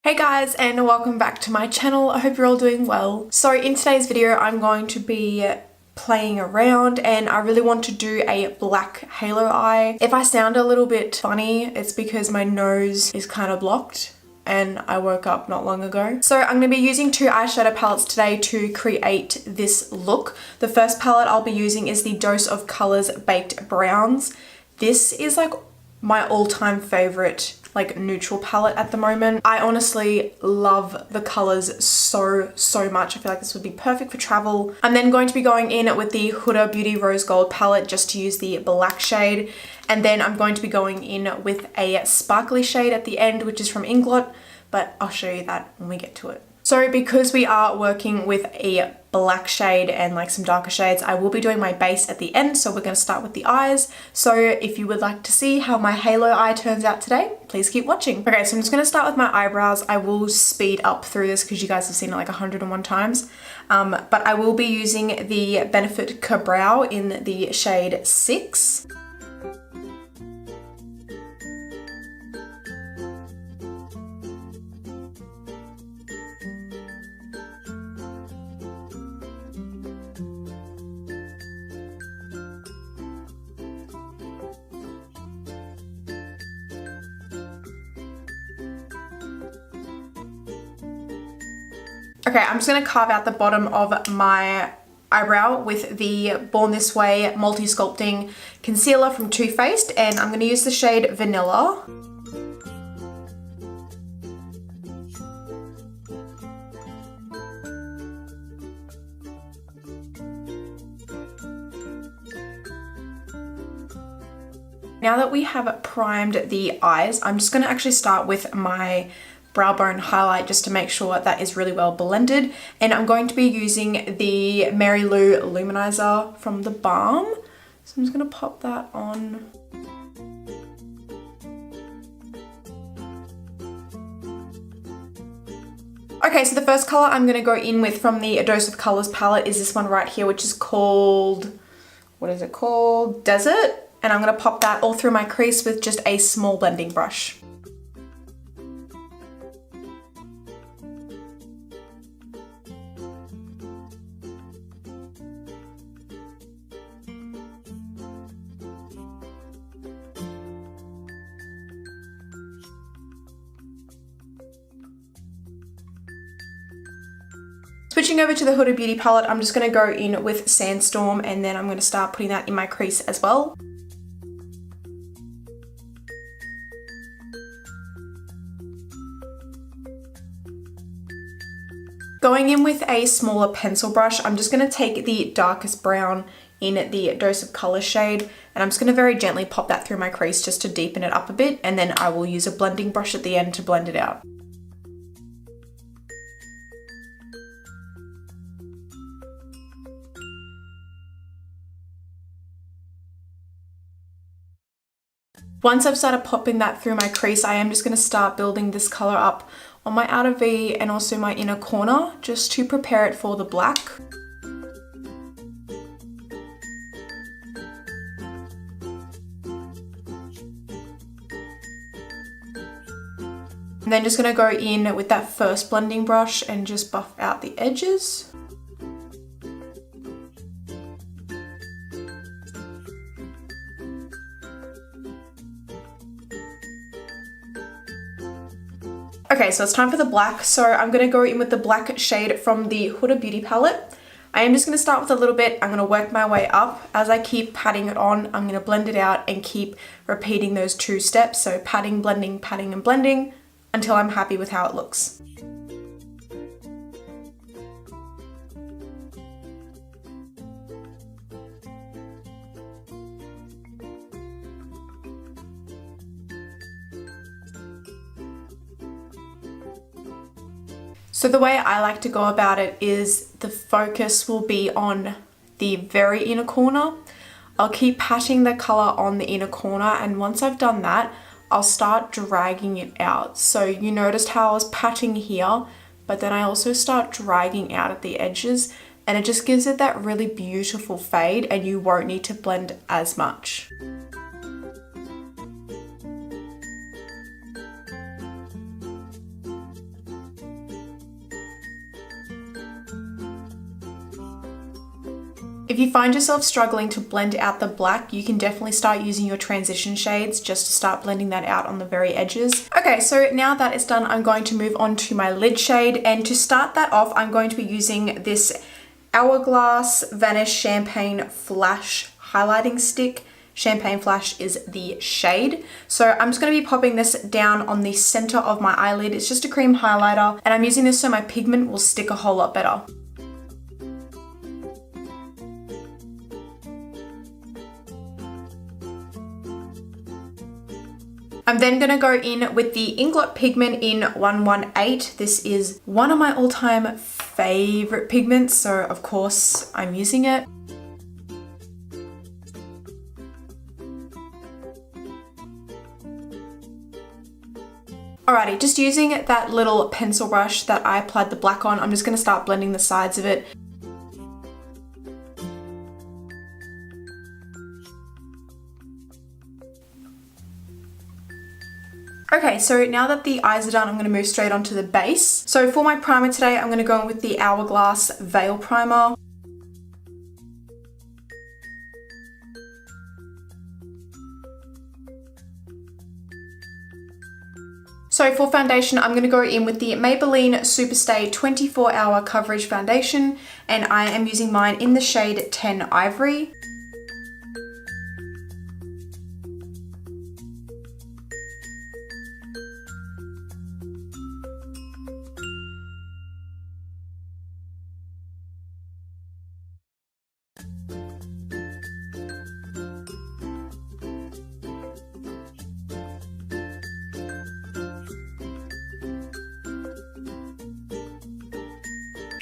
Hey guys, and welcome back to my channel. I hope you're all doing well. So in today's video I'm going to be playing around and I really want to do a black halo eye. If I sound a little bit funny, it's because my nose is kind of blocked and I woke up not long ago. So I'm going to be using two eyeshadow palettes today to create this look. The first palette I'll be using is the Dose of Colors Baked Browns. This is like my all-time favorite neutral palette at the moment. I honestly love the colors so much. I feel like this would be perfect for travel. I'm then going to be going in with the Huda Beauty Rose Gold palette just to use the black shade, and then I'm going to be going in with a sparkly shade at the end, which is from Inglot, but I'll show you that when we get to it. So because we are working with a black shade and like some darker shades, I will be doing my base at the end. So we're going to start with the eyes. So if you would like to see how my halo eye turns out today, please keep watching. Okay, so I'm just going to start with my eyebrows. I will speed up through this because you guys have seen it like 101 times. But I will be using the Benefit Ka-Brow in the shade 6. Okay, I'm just going to carve out the bottom of my eyebrow with the Born This Way Multi-Sculpting Concealer from Too Faced, and I'm going to use the shade Vanilla. Now that we have primed the eyes, I'm just going to actually start with my brow bone highlight just to make sure that is really well blended, and I'm going to be using the Mary Lou Luminizer from the Balm. So I'm just going to pop that on. Okay, so the first color I'm going to go in with from the Dose of Colors palette is this one right here, which is called, what is it called? Desert. And I'm going to pop that all through my crease with just a small blending brush. Switching over to the Huda Beauty palette, I'm just going to go in with Sandstorm, and then I'm going to start putting that in my crease as well. Going in with a smaller pencil brush, I'm just going to take the darkest brown in the Dose of Color shade, and I'm just going to very gently pop that through my crease just to deepen it up a bit, and then I will use a blending brush at the end to blend it out. Once I've started popping that through my crease, I am just going to start building this color up on my outer V and also my inner corner just to prepare it for the black. And then just going to go in with that first blending brush and just buff out the edges. Okay, so it's time for the black. So I'm going to go in with the black shade from the Huda Beauty palette. I am just going to start with a little bit. I'm going to work my way up. As I keep patting it on, I'm going to blend it out and keep repeating those two steps. So patting, and blending until I'm happy with how it looks. So the way I like to go about it is the focus will be on the very inner corner. I'll keep patting the color on the inner corner, and once I've done that, I'll start dragging it out. So you noticed how I was patting here, but then I also start dragging out at the edges, and it just gives it that really beautiful fade, and you won't need to blend as much. If you find yourself struggling to blend out the black, you can definitely start using your transition shades just to start blending that out on the very edges. Okay, so now that it's done, I'm going to move on to my lid shade. And to start that off, I'm going to be using this Hourglass Vanish Champagne Flash highlighting stick. Champagne Flash is the shade. So I'm just going to be popping this down on the center of my eyelid. It's just a cream highlighter, and I'm using this so my pigment will stick a whole lot better. I'm then going to go in with the Inglot pigment in 118. This is one of my all-time favorite pigments, so of course I'm using it. Alrighty, just using that little pencil brush that I applied the black on, I'm just going to start blending the sides of it. Okay, so now that the eyes are done, I'm going to move straight on to the base. So for my primer today, I'm going to go in with the Hourglass Veil Primer. So for foundation, I'm going to go in with the Maybelline Superstay 24-Hour Coverage Foundation, and I am using mine in the shade 10 Ivory.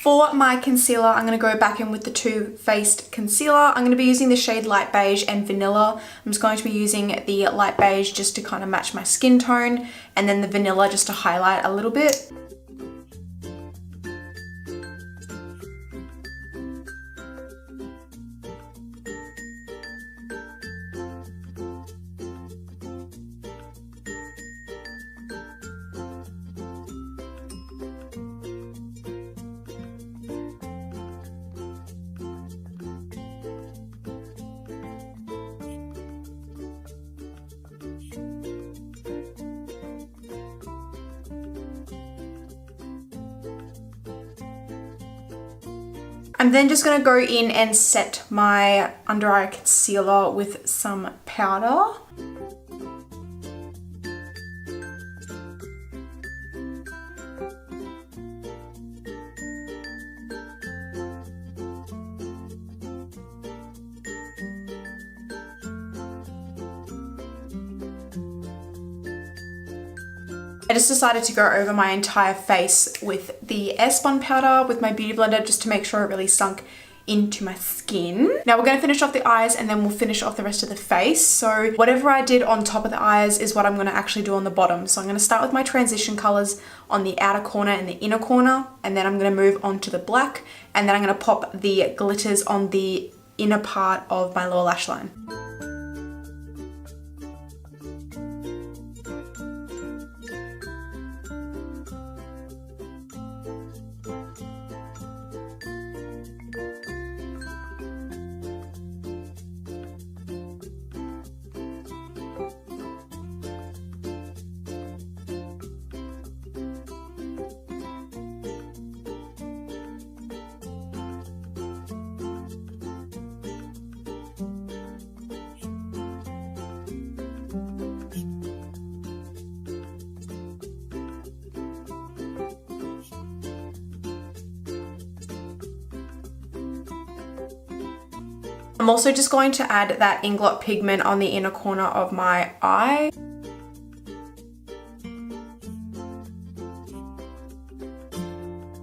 For my concealer, I'm going to go back in with the Too Faced Concealer. I'm going to be using the shade Light Beige and Vanilla. I'm just going to be using the Light Beige just to kind of match my skin tone, and then the Vanilla just to highlight a little bit. I'm then just going to go in and set my under eye concealer with some powder. I just decided to go over my entire face with the Airspun powder with my beauty blender just to make sure it really sunk into my skin. Now we're going to finish off the eyes and then we'll finish off the rest of the face. So whatever I did on top of the eyes is what I'm going to actually do on the bottom. So I'm going to start with my transition colors on the outer corner and the inner corner, and then I'm going to move on to the black, and then I'm going to pop the glitters on the inner part of my lower lash line. I'm also just going to add that Inglot pigment on the inner corner of my eye.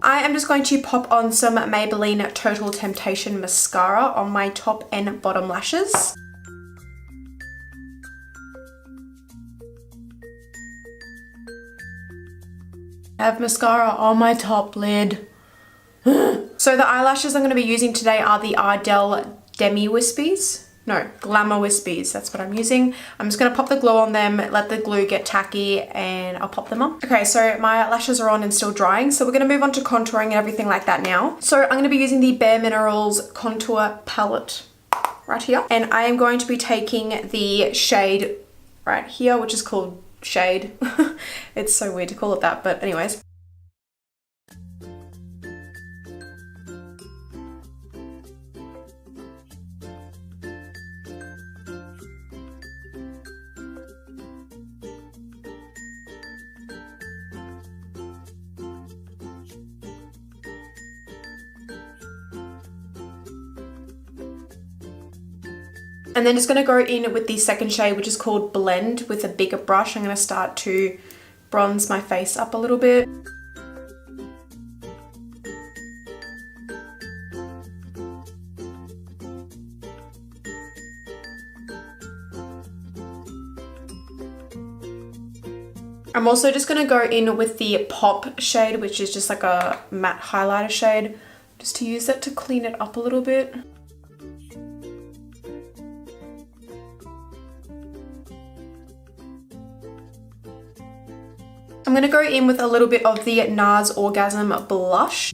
I am just going to pop on some Maybelline Total Temptation mascara on my top and bottom lashes. I have mascara on my top lid. So the eyelashes I'm going to be using today are the Ardell Demi Wispies. No, Glamour Wispies, that's what I'm using. I'm just gonna pop the glow on them, let the glue get tacky, and I'll pop them on. Okay, so my lashes are on and still drying, so we're gonna move on to contouring and everything like that now. So I'm gonna be using the Bare Minerals Contour Palette right here. And I am going to be taking the shade right here, which is called Shade. It's so weird to call it that, but anyways. And then just going to go in with the second shade, which is called Blend, with a bigger brush. I'm going to start to bronze my face up a little bit. I'm also just going to go in with the Pop shade, which is just like a matte highlighter shade, just to use it to clean it up a little bit. I'm going to go in with a little bit of the NARS Orgasm blush.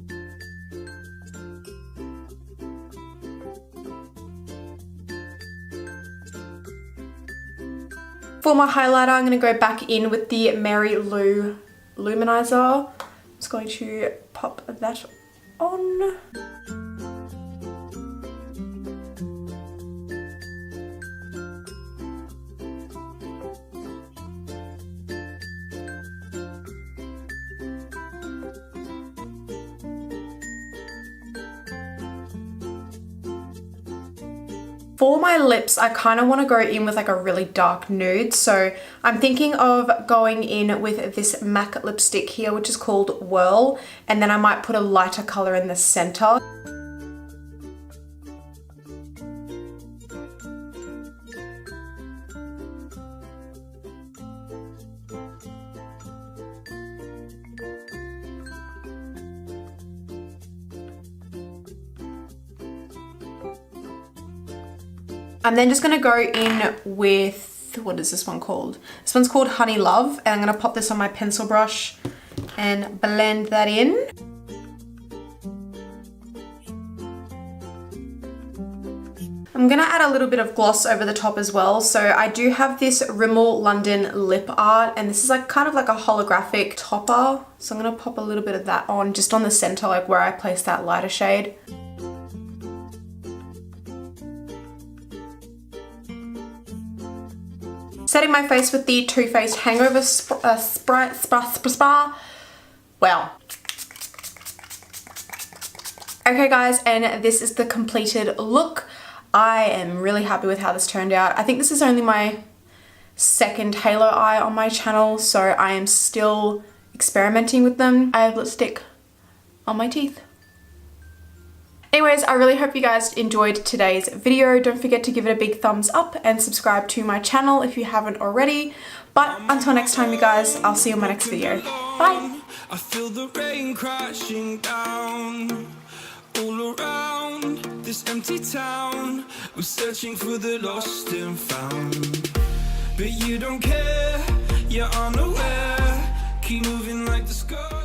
For my highlighter, I'm going to go back in with the Mary Lou Luminizer. I'm just going to pop that on. For my lips, I kind of want to go in with like a really dark nude, so I'm thinking of going in with this MAC lipstick here, which is called Whirl, and then I might put a lighter color in the center. I'm then just going to go in with, what is this one called? This one's called Honey Love, and I'm going to pop this on my pencil brush and blend that in. I'm going to add a little bit of gloss over the top as well. So I do have this Rimmel London Lip Art, and this is like kind of like a holographic topper. So I'm going to pop a little bit of that on just on the center, like where I placed that lighter shade. Setting my face with the Too Faced Hangover Spa. Wow. Okay guys, and this is the completed look. I am really happy with how this turned out. I think this is only my second halo eye on my channel, so I am still experimenting with them. I have lipstick on my teeth. Anyways, I really hope you guys enjoyed today's video. Don't forget to give it a big thumbs up and subscribe to my channel if you haven't already. But until next time, you guys, I'll see you in my next video. Bye! I feel the rain crashing down all around this empty town. We're searching for the lost and found, but you don't care, you're unaware. Keep moving like the sky.